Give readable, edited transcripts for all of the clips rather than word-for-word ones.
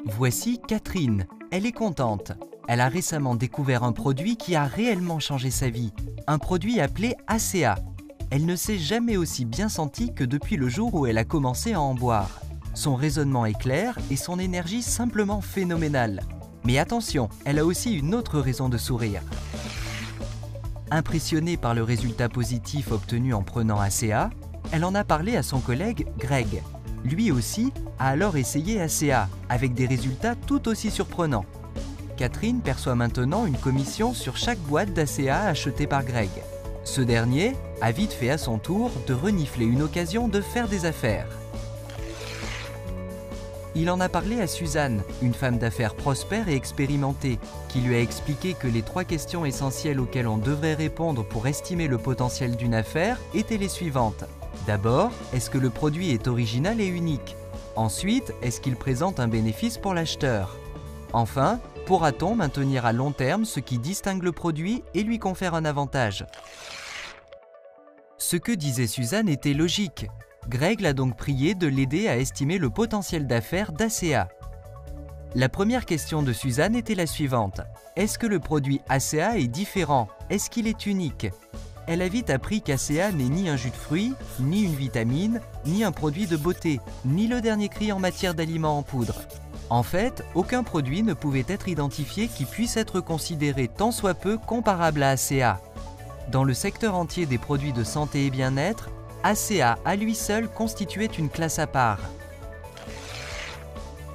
Voici Catherine. Elle est contente. Elle a récemment découvert un produit qui a réellement changé sa vie. Un produit appelé ACA. Elle ne s'est jamais aussi bien sentie que depuis le jour où elle a commencé à en boire. Son raisonnement est clair et son énergie simplement phénoménale. Mais attention, elle a aussi une autre raison de sourire. Impressionnée par le résultat positif obtenu en prenant ACA, elle en a parlé à son collègue Greg. Lui aussi a alors essayé ACA, avec des résultats tout aussi surprenants. Catherine perçoit maintenant une commission sur chaque boîte d'ACA achetée par Greg. Ce dernier a vite fait à son tour de renifler une occasion de faire des affaires. Il en a parlé à Suzanne, une femme d'affaires prospère et expérimentée, qui lui a expliqué que les 3 questions essentielles auxquelles on devrait répondre pour estimer le potentiel d'une affaire étaient les suivantes. D'abord, est-ce que le produit est original et unique? Ensuite, est-ce qu'il présente un bénéfice pour l'acheteur? Enfin, pourra-t-on maintenir à long terme ce qui distingue le produit et lui confère un avantage? Ce que disait Suzanne était logique. Greg l'a donc prié de l'aider à estimer le potentiel d'affaires d'ACA. La première question de Suzanne était la suivante. Est-ce que le produit ACA est différent? Est-ce qu'il est unique? Elle a vite appris qu'ACA n'est ni un jus de fruits, ni une vitamine, ni un produit de beauté, ni le dernier cri en matière d'aliments en poudre. En fait, aucun produit ne pouvait être identifié qui puisse être considéré tant soit peu comparable à ACA. Dans le secteur entier des produits de santé et bien-être, ACA à lui seul constituait une classe à part.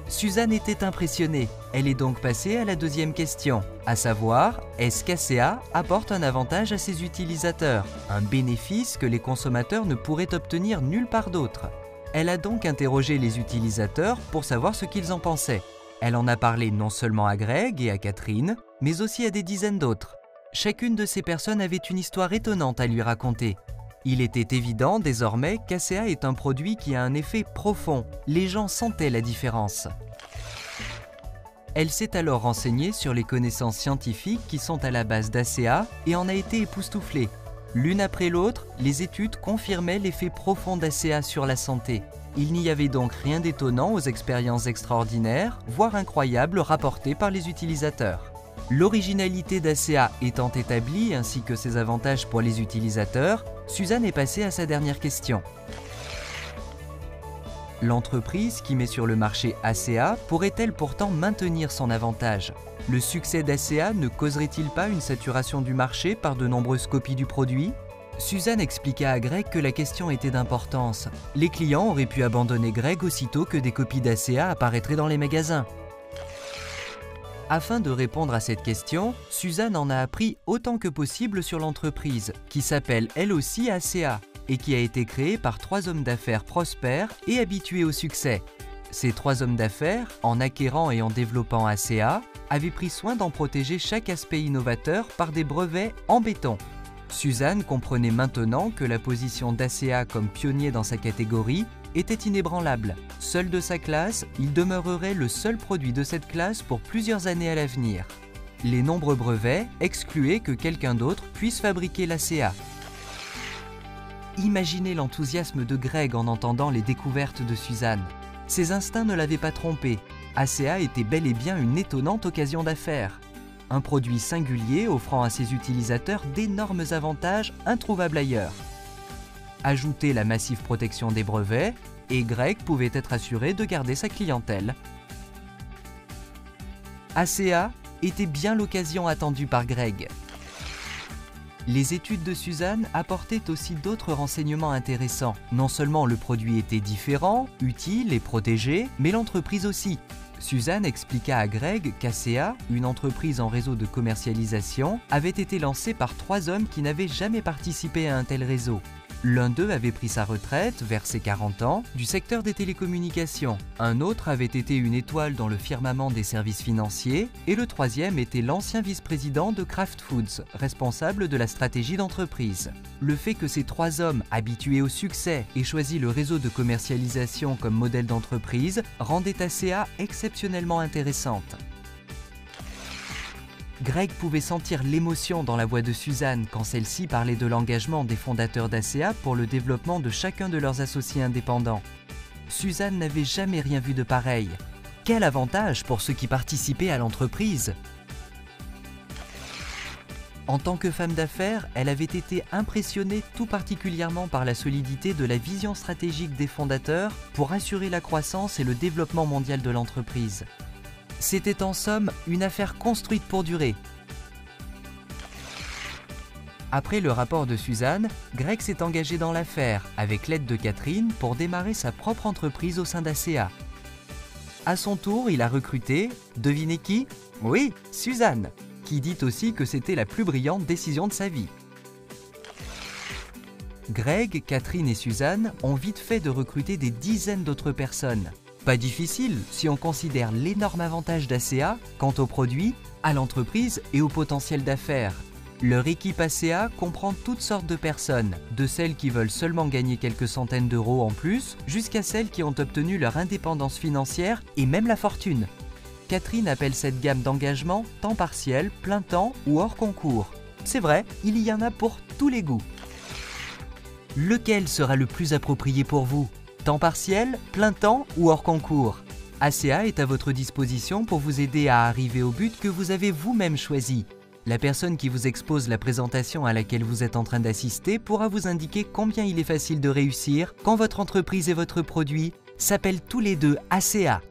Suzanne était impressionnée. Elle est donc passée à la deuxième question, à savoir, est-ce qu'ACA apporte un avantage à ses utilisateurs, un bénéfice que les consommateurs ne pourraient obtenir nulle part d'autre? Elle a donc interrogé les utilisateurs pour savoir ce qu'ils en pensaient. Elle en a parlé non seulement à Greg et à Catherine, mais aussi à des dizaines d'autres. Chacune de ces personnes avait une histoire étonnante à lui raconter. Il était évident désormais qu'ACA est un produit qui a un effet profond. Les gens sentaient la différence. Elle s'est alors renseignée sur les connaissances scientifiques qui sont à la base d'ACA et en a été époustouflée. L'une après l'autre, les études confirmaient l'effet profond d'ACA sur la santé. Il n'y avait donc rien d'étonnant aux expériences extraordinaires, voire incroyables, rapportées par les utilisateurs. L'originalité d'ACA étant établie ainsi que ses avantages pour les utilisateurs, Suzanne est passée à sa dernière question. L'entreprise qui met sur le marché ACA pourrait-elle pourtant maintenir son avantage? Le succès d'ACA ne causerait-il pas une saturation du marché par de nombreuses copies du produit? Suzanne expliqua à Greg que la question était d'importance. Les clients auraient pu abandonner Greg aussitôt que des copies d'ACA apparaîtraient dans les magasins. Afin de répondre à cette question, Suzanne en a appris autant que possible sur l'entreprise, qui s'appelle elle aussi ACA, et qui a été créée par 3 hommes d'affaires prospères et habitués au succès. Ces 3 hommes d'affaires, en acquérant et en développant ACA, avaient pris soin d'en protéger chaque aspect innovateur par des brevets en béton. Suzanne comprenait maintenant que la position d'ACA comme pionnier dans sa catégorie était inébranlable. Seul de sa classe, il demeurerait le seul produit de cette classe pour plusieurs années à l'avenir. Les nombreux brevets excluaient que quelqu'un d'autre puisse fabriquer l'ACA. Imaginez l'enthousiasme de Greg en entendant les découvertes de Suzanne. Ses instincts ne l'avaient pas trompé. ACA était bel et bien une étonnante occasion d'affaires. Un produit singulier offrant à ses utilisateurs d'énormes avantages introuvables ailleurs. Ajoutez la massive protection des brevets, et Greg pouvait être assuré de garder sa clientèle. ACA était bien l'occasion attendue par Greg. Les études de Suzanne apportaient aussi d'autres renseignements intéressants. Non seulement le produit était différent, utile et protégé, mais l'entreprise aussi. Suzanne expliqua à Greg qu'ACA, une entreprise en réseau de commercialisation, avait été lancée par 3 hommes qui n'avaient jamais participé à un tel réseau. L'un d'eux avait pris sa retraite, vers ses 40 ans, du secteur des télécommunications. Un autre avait été une étoile dans le firmament des services financiers. Et le 3e était l'ancien vice-président de Kraft Foods, responsable de la stratégie d'entreprise. Le fait que ces 3 hommes, habitués au succès, aient choisi le réseau de commercialisation comme modèle d'entreprise, rendait ACA exceptionnellement intéressante. Greg pouvait sentir l'émotion dans la voix de Suzanne quand celle-ci parlait de l'engagement des fondateurs d'ACA pour le développement de chacun de leurs associés indépendants. Suzanne n'avait jamais rien vu de pareil. Quel avantage pour ceux qui participaient à l'entreprise! En tant que femme d'affaires, elle avait été impressionnée tout particulièrement par la solidité de la vision stratégique des fondateurs pour assurer la croissance et le développement mondial de l'entreprise. C'était en somme une affaire construite pour durer. Après le rapport de Suzanne, Greg s'est engagé dans l'affaire avec l'aide de Catherine pour démarrer sa propre entreprise au sein d'ACA. À son tour, il a recruté, devinez qui? Oui, Suzanne, qui dit aussi que c'était la plus brillante décision de sa vie. Greg, Catherine et Suzanne ont vite fait de recruter des dizaines d'autres personnes. Pas difficile si on considère l'énorme avantage d'ACA quant aux produits, à l'entreprise et au potentiel d'affaires. Leur équipe ACA comprend toutes sortes de personnes, de celles qui veulent seulement gagner quelques centaines d'euros en plus, jusqu'à celles qui ont obtenu leur indépendance financière et même la fortune. Catherine appelle cette gamme d'engagement temps partiel, plein temps ou hors concours. C'est vrai, il y en a pour tous les goûts. Lequel sera le plus approprié pour vous? Temps partiel, plein temps ou hors concours? ACA est à votre disposition pour vous aider à arriver au but que vous avez vous-même choisi. La personne qui vous expose la présentation à laquelle vous êtes en train d'assister pourra vous indiquer combien il est facile de réussir quand votre entreprise et votre produit s'appellent tous les deux ACA.